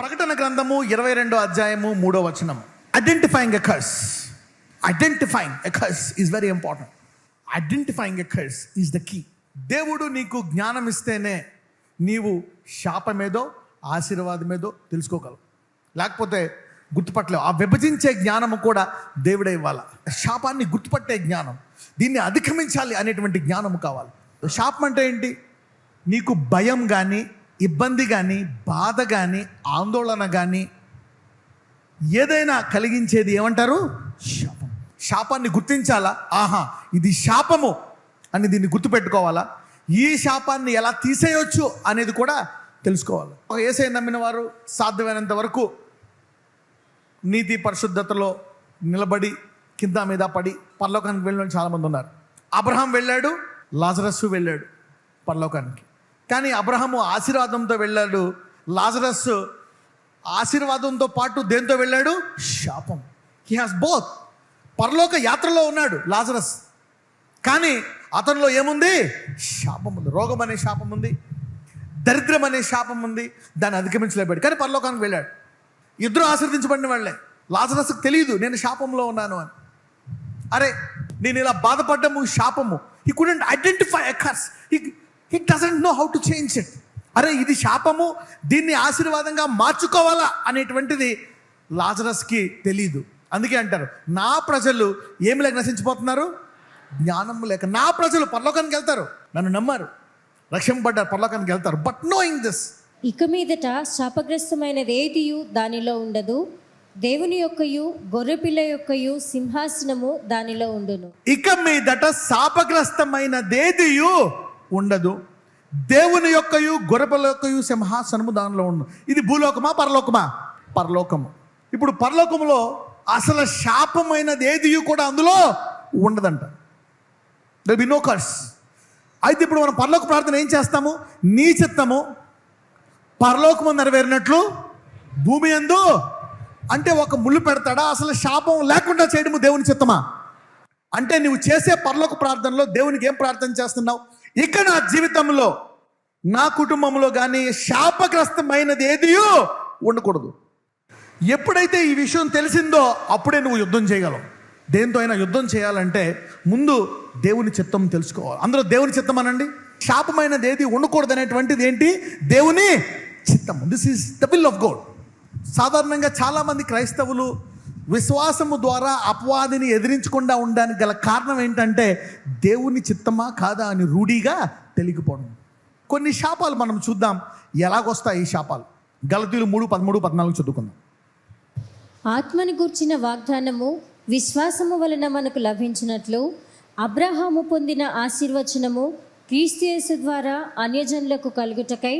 ప్రకటన గ్రంథము 22వ అధ్యాయము 3వ వచనం. Identifying a curse. Identifying a curse is very important. Identifying a curse is the key. దేవుడు నీకు జ్ఞానం ఇస్తేనే నీవు శాపమేదో ఆశీర్వాదమేదో తెలుసుకోగలవు, లేకపోతే గుర్తుపట్టలేవు. ఆ విభజించే జ్ఞానము కూడా దేవుడే ఇవ్వాలి. శాపాన్ని గుర్తుపట్టే జ్ఞానం, దీన్ని అధిగమించాలి అనేటువంటి జ్ఞానము కావాలి. శాపం అంటే ఏంటి? నీకు భయం కానీ, ఇబ్బంది కానీ, బాధ కానీ, ఆందోళన కానీ ఏదైనా కలిగించేది ఏమంటారు? శాపం. శాపాన్ని గుర్తించాలా? ఆహా, ఇది శాపము అని దీన్ని గుర్తుపెట్టుకోవాలా? ఈ శాపాన్ని ఎలా తీసేయొచ్చు అనేది కూడా తెలుసుకోవాలి. యేసయ్య నమ్మిన వారు సాధ్యమైనంత వరకు నీతి పరిశుద్ధతలో నిలబడి కింద మీద పడి పరలోకానికి వెళ్ళిన చాలామంది ఉన్నారు. అబ్రహాం వెళ్ళాడు, లాజరస్సు వెళ్ళాడు పరలోకానికి. కానీ అబ్రహాము ఆశీర్వాదంతో వెళ్ళాడు, లాజరస్ ఆశీర్వాదంతో పాటు దేంతో వెళ్ళాడు? శాపం. He has both. పరలోక యాత్రలో ఉన్నాడు లాజరస్, కానీ అతనిలో ఏముంది? శాపం ఉంది. రోగం అనే శాపం ఉంది, దరిద్రం అనే శాపం ఉంది. దాన్ని అధిగమించలేపాడు, కానీ పరలోకానికి వెళ్ళాడు. ఇద్దరు ఆశీర్వదించబడిన వాళ్ళే. లాజరస్కి తెలియదు నేను శాపంలో ఉన్నాను అని. అరే, నేను ఇలా బాధపడ్డము శాపము. He couldn't identify a curse. He doesn't know how to change it. అరే, ఇది శాపము, దీన్ని ఆశీర్వాదంగా మార్చుకోవాలా అనేటువంటిది లాజరస్కి తెలీదు. అందుకే అంటారు, నా ప్రజలు ఏమి లేక నశించిపోతున్నారు? జ్ఞానం లేక. నా ప్రజలు పరలోకానికి వెళ్తారు, నన్ను నమ్మారు, రక్షింపబడ్డారు, పరలోకానికి వెళ్తారు. బట్ నోయింగ్ దిస్, ఇక మీదట శాపగ్రస్తమైనది ఏదియు దానిలో ఉండదు, దేవుని యొక్కయు గొర్రెపిల్ల యొక్కయు సింహాసనము దానిలో ఉండును. ఇక మీదట శాపగ్రస్తమైనదేదియు ఉండదు, దేవుని యొక్కయు గొర్రెపిల్ల యొక్కయు సింహాసనము దానిలో ఉండు. ఇది భూలోకమా పరలోకమా? పరలోకము. ఇప్పుడు పరలోకములో అసలు శాపమైనది ఏదియు కూడా అందులో ఉండదంట. There be no curse. అయితే ఇప్పుడు మనం పరలోక ప్రార్థన ఏం చేస్తాము? నీ చిత్తము పరలోకము నెరవేరినట్లు భూమి యందు. అంటే ఒక ముళ్ళు పెడతాడా? అసలు శాపం లేకుండా చేయడము దేవుని చిత్తమా? అంటే నువ్వు చేసే పరలోక ప్రార్థనలో దేవునికి ఏం ప్రార్థన చేస్తున్నావు? ఇక నా జీవితంలో, నా కుటుంబంలో కానీ శాపగ్రస్తమైనది ఏదియో ఉండకూడదు. ఎప్పుడైతే ఈ విషయం తెలిసిందో అప్పుడే నువ్వు యుద్ధం చేయగలవు. దేంతో అయినా యుద్ధం చేయాలంటే ముందు దేవుని చిత్తం తెలుసుకోవాలి. అందులో దేవుని చిత్తం అనండి. శాపమైనది ఏది ఉండకూడదు అనేటువంటిది ఏంటి? దేవుని చిత్తం. This is the will of God. సాధారణంగా చాలామంది క్రైస్తవులు విశ్వాసము ద్వారా అపవాదిని ఎదిరించకుండా ఉండడానికి గల కారణం ఏంటంటే దేవుని చిత్తమా కాదా అని రూఢీగా తెలియకపోవడం. కొన్ని శాపాలు మనం చూద్దాం, ఎలాగొస్తాయి ఈ శాపాలు. గలతీయులు 3:13-14 చదువుకుందాం. ఆత్మని గూర్చిన వాగ్దానము విశ్వాసము వలన మనకు లభించినట్లు అబ్రహాము పొందిన ఆశీర్వచనము క్రీస్తు యేసు ద్వారా అన్యజనులకు కలుగుటకై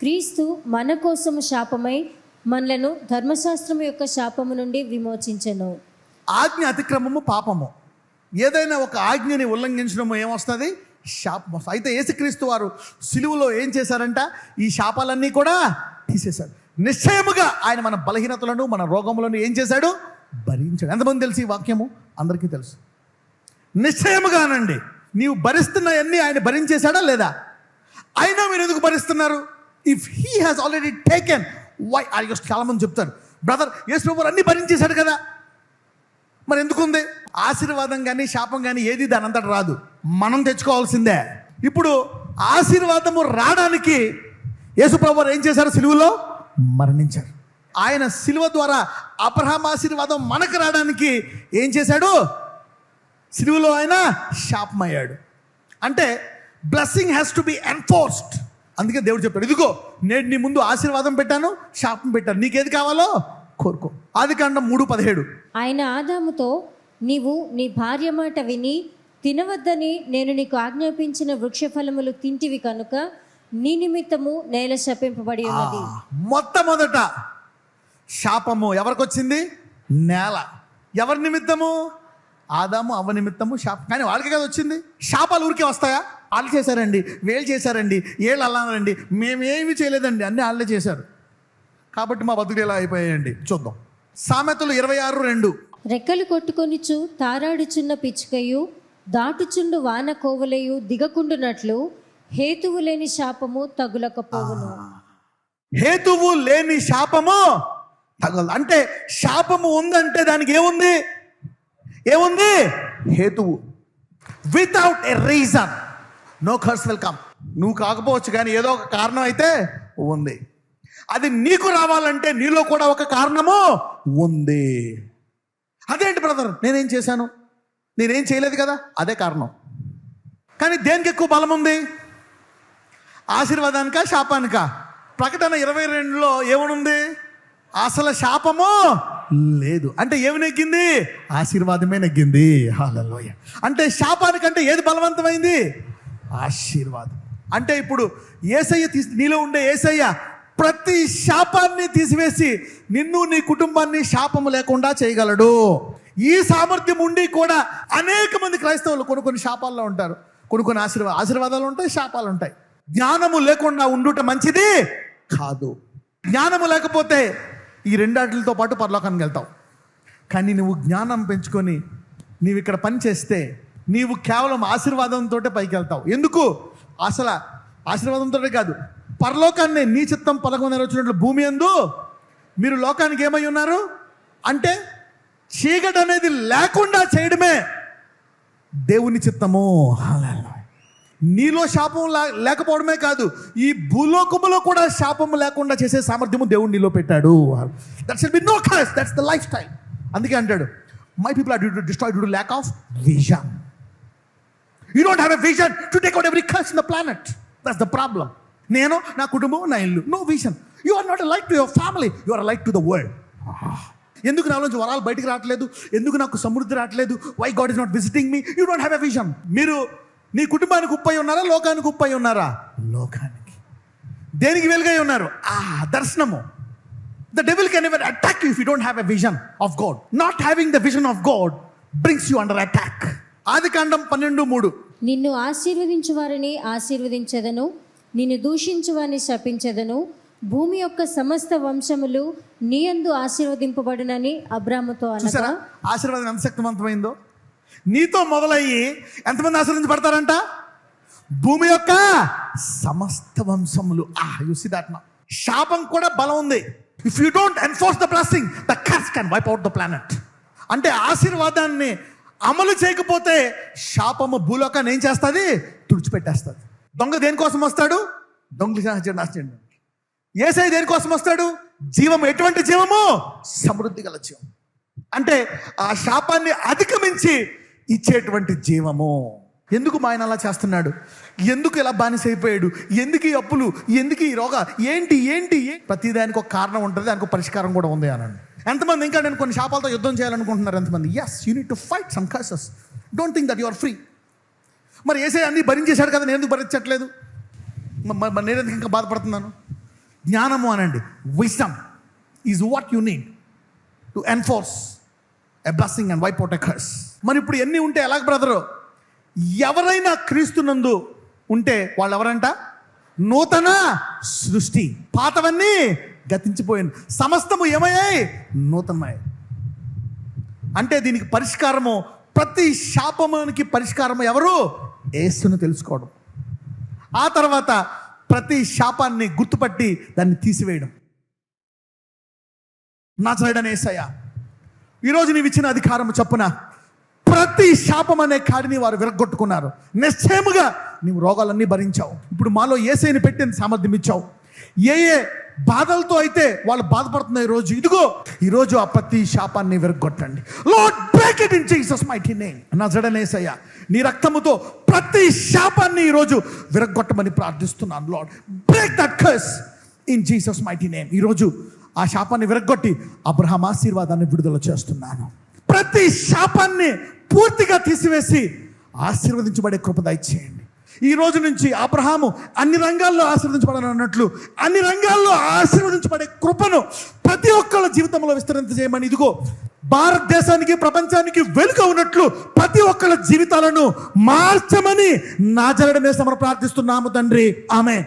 క్రీస్తు మన కోసము శాపమై మనలను ధర్మశాస్త్రము యొక్క శాపము నుండి విమోచించెను. ఆజ్ఞ అతిక్రమము పాపము. ఏదైనా ఒక ఆజ్ఞని ఉల్లంఘించడము ఏమొస్తుంది? శాపం వస్తుంది. అయితే యేసుక్రీస్తు వారు సిలువలో ఏం చేశారంట? ఈ శాపాలన్నీ కూడా తీసేశారు. నిశ్చయముగా ఆయన మన బలహీనతలను, మన రోగములను ఏం చేశాడు? భరించాడు. ఎంతమంది తెలుసు ఈ వాక్యము? అందరికీ తెలుసు. నిశ్చయముగానండి, నీవు భరిస్తున్నవన్నీ ఆయన భరించేశాడా లేదా? అయినా మీరు ఎందుకు భరిస్తున్నారు? If he has already taken, why are you? చాలా మంది చెప్తారు, బ్రదర్ యేసు ప్రభువు అన్ని భరించేశాడు కదా, మరి ఎందుకుంది? ఆశీర్వాదం కానీ శాపం కానీ ఏది దాని అంతట రాదు, మనం తెచ్చుకోవాల్సిందే. ఇప్పుడు ఆశీర్వాదము రావడానికి యేసు ప్రభువు ఏం చేశారు? సిలువలో మరణించారు. ఆయన సిలువ ద్వారా అబ్రహాం ఆశీర్వాదం మనకు రావడానికి ఏం చేశాడు? సిలువలో ఆయన శాపమయ్యాడు. అంటే blessing has to be enforced. అందుకే దేవుడు చెప్పాడు, ఇదిగో నేను నీ ముందు ఆశీర్వాదం పెట్టాను, శాపం పెట్టాను, నీకేది కావాలో కోరుకో. ఆదికాండం 3:17. ఆయన ఆదాముతో, నీవు నీ భార్య మాట విని తినవద్దని నేను నీకు ఆజ్ఞాపించిన వృక్షఫలములు తింటివి కనుక నీ నిమిత్తము నేల శపింపబడి ఉన్నది. మొట్టమొదట శాపము ఎవరికి వచ్చింది? నేల. ఎవరి నిమిత్తము? ఆదాము అవ్వ నిమిత్తము శాపం. కానీ వాళ్ళకి కదా వచ్చింది. శాపాలు ఊరికే వస్తాయా? వాళ్ళు చేశారండి, వీళ్ళు చేశారండి, వీళ్ళు అన్నారండి, మేమేమి చేయలేదండి, అన్నీ వాళ్ళే చేశారు. కాబట్టి మా బతుకులు ఎలా అయిపోయాయండి? చూద్దాం. సామెతలు 26:2. రెక్కలు కొట్టుకొనిచు తారాడుచున్న పిచ్చుకయు దాటుచుండు వాన కోవలయు దిగకుండునట్లు హేతువు లేని శాపము తగులకపోవును. హేతువు లేని శాపము తగలదు. అంటే శాపము ఉందంటే దానికి ఏముంది? హేతువు. Without a reason no curse will come. నువ్వు కాకపోవచ్చు కానీ ఏదో ఒక కారణం అయితే ఉంది. అది నీకు రావాలంటే నీలో కూడా ఒక కారణము ఉంది. అదేంటి బ్రదర్, నేనేం చేశాను? నేనేం చేయలేదు కదా, అదే కారణం. కానీ దేనికి ఎక్కువ బలం ఉంది? ఆశీర్వాదానికా శాపానికా? ప్రకటన 22లో ఏమనుంది? అసలు శాపము లేదు. అంటే ఏమి నెగ్గింది? ఆశీర్వాదమే నెగ్గింది. హల్లెలూయా. అంటే శాపానికంటే ఏది బలవంతమైంది? ఆశీర్వాదం. అంటే ఇప్పుడు యేసయ్య నీలో ఉండే యేసయ్య ప్రతి శాపాన్ని తీసివేసి నిన్ను నీ కుటుంబాన్ని శాపము లేకుండా చేయగలడు. ఈ సామర్థ్యం ఉండి కూడా అనేక మంది క్రైస్తవులు కొన్ని శాపాల్లో ఉంటారు, కొన్ని ఆశీర్వాదాలు ఉంటాయి, శాపాలు ఉంటాయి. జ్ఞానము లేకుండా ఉండుట మంచిది కాదు. జ్ఞానము లేకపోతే ఈ రెండాటితో పాటు పరలోకానికి వెళ్తావు. కానీ నువ్వు జ్ఞానం పెంచుకొని నీవు ఇక్కడ పని చేస్తే నీవు కేవలం ఆశీర్వాదంతో పైకి వెళ్తావు. ఎందుకు? అసలు ఆశీర్వాదంతో కాదు, పరలోకాన్ని నీ చిత్తం పలకం వచ్చినట్లు భూమి యందు మీరు లోకానికి ఏమై ఉన్నారు అంటే చీకటి అనేది లేకుండా చేయడమే దేవుని చిత్తము. నీలో శాపం లేకపోవడమే కాదు, ఈ భూలోకములో కూడా శాపము లేకుండా చేసే సామర్థ్యము దేవుడు నీలో పెట్టాడు. That shall be no curse, that's the life style. అందుకే అంటాడు, my people are destroyed due to lack of vision. You don't have a vision to take out every curse in the planet. That's the problem. నేను, నా కుటుంబం, నా ఇల్లు, no vision. You are not a light to your family, you are a light to the world. ఎందుకు నా నుంచి వరాలు బయటికి రావట్లేదు? ఎందుకు నాకు సమృద్ధి రావట్లేదు? Why God is not visiting me? You don't have a vision. మీరు నీ కుటుంబానికి ఉప్పై ఉన్నారా, లోకానికి ఉప్పై ఉన్నారా? లోకానికి. దేనికి వెలుగై ఉన్నారు? దర్శనము. The devil can never attack you if you don't have a vision of God. Not having the vision of God brings you under attack. ఆదికాండం 12:3. నిన్ను ఆశీర్వదించు వారిని ఆశీర్వదించెదను, నిన్ను దూషించు వారిని శపించెదను, భూమి యొక్క సమస్త వంశములు నీ యందు ఆశీర్వదింపబడునని అబ్రాముతో అనగా. ఆశీర్వాదం ఎంత శక్తివంతమైందో! నీతో మొదలయ్యి ఎంతమంది ఆశీర్వదించబడతారంట? భూమి యొక్క సమస్త వంశములు. You see that now. శాపం కూడా బలం ఉంది. If you don't enforce the blessing, the curse can wipe out the planet. అంటే ఆశీర్వాదాన్ని అమలు చేయకపోతే శాపము భూలోకాన్ని ఏం చేస్తుంది? తుడిచిపెట్టేస్తుంది. దొంగ దేనికోసం వస్తాడు? దొంగలు. యేసయ్య దేనికోసం వస్తాడు? జీవము. ఎటువంటి జీవము? సమృద్ధి గల జీవం. అంటే ఆ శాపాన్ని అధిగమించి ఇచ్చేటువంటి జీవము. ఎందుకు మా ఆయన అలా చేస్తున్నాడు? ఎందుకు ఇలా బానిస అయిపోయాడు? ఎందుకు ఈ అప్పులు? ఎందుకు ఈ రోగ? ఏంటి ప్రతిదానికి ఒక కారణం ఉంటుంది, దానికి ఒక పరిష్కారం కూడా ఉంది అనండి. ఎంతమంది ఇంకా నేను కొన్ని శాపాలతో యుద్ధం చేయాలనుకుంటున్నారు? ఎంతమంది? Yes, you need to fight some curses. Don't think that you are free. మరి యేసయ్య అన్ని భరించేశాడు కదా, నేను ఎందుకు భరించట్లేదు? నేను ఎందుకు ఇంకా బాధపడుతున్నాను? జ్ఞానము అనండి. Wisdom is what you need to enforce a blessing and wipe out a curse. మరి ఇప్పుడు ఎన్ని ఉంటే ఎలాగ బ్రదరు? ఎవరైనా క్రీస్తునందు ఉంటే వాళ్ళు ఎవరంట? నూతన సృష్టి. పాతవన్నీ గతించిపోయింది, సమస్తము ఏమయ్యాయి? నూతనమయ్యాయి. అంటే దీనికి పరిష్కారము, ప్రతి శాపమునికి పరిష్కారము ఎవరు? యేసును తెలుసుకోవడం. ఆ తర్వాత ప్రతి శాపాన్ని గుర్తుపట్టి దాన్ని తీసివేయడం. నజరేయుడైన యేసయ్య, ఈరోజు నీవు ఇచ్చిన అధికారము చొప్పున ప్రతి శాపం అనే కాడిని వారు విరగొట్టుకున్నారు. నిశ్చయముగా నీవు రోగాలన్నీ భరించావు. ఇప్పుడు మాలో యేసయ్యని పెట్టిన సామర్థ్యం ఇచ్చావు. ఏ బాధలతో అయితే వాళ్ళు బాధపడుతున్నారు ఈరోజు, ఇదిగో ఈరోజు ఆ ప్రతి శాపాన్ని విరగొట్టండి. Lord, break it in Jesus mighty name. నజరేయుడైన యేసయ్య, నీ రక్తముతో ప్రతి శాపాన్ని ఈరోజు విరగొట్టమని ప్రార్థిస్తున్నాను. Lord, break that curse in Jesus mighty name. ఈరోజు ఆ శాపాన్ని విరగొట్టి అబ్రహాం ఆశీర్వాదాన్ని విడుదల చేస్తున్నాను. ప్రతి శాపాన్ని పూర్తిగా తీసివేసి ఆశీర్వదించబడే కృప దయచేయండి. ఈ రోజు నుంచి అబ్రహాము అన్ని రంగాల్లో ఆశీర్వదించబడనట్లు అన్ని రంగాల్లో ఆశీర్వదించబడే కృపను ప్రతి ఒక్కళ్ళ జీవితంలో విస్తరించజేయమని, ఇదిగో భారతదేశానికి, ప్రపంచానికి వెలుగు ఉన్నట్లు ప్రతి ఒక్కళ్ళ జీవితాలను మార్చమని నజరేయుడైన యేసు ప్రార్థిస్తున్నాము తండ్రి. ఆమేన్.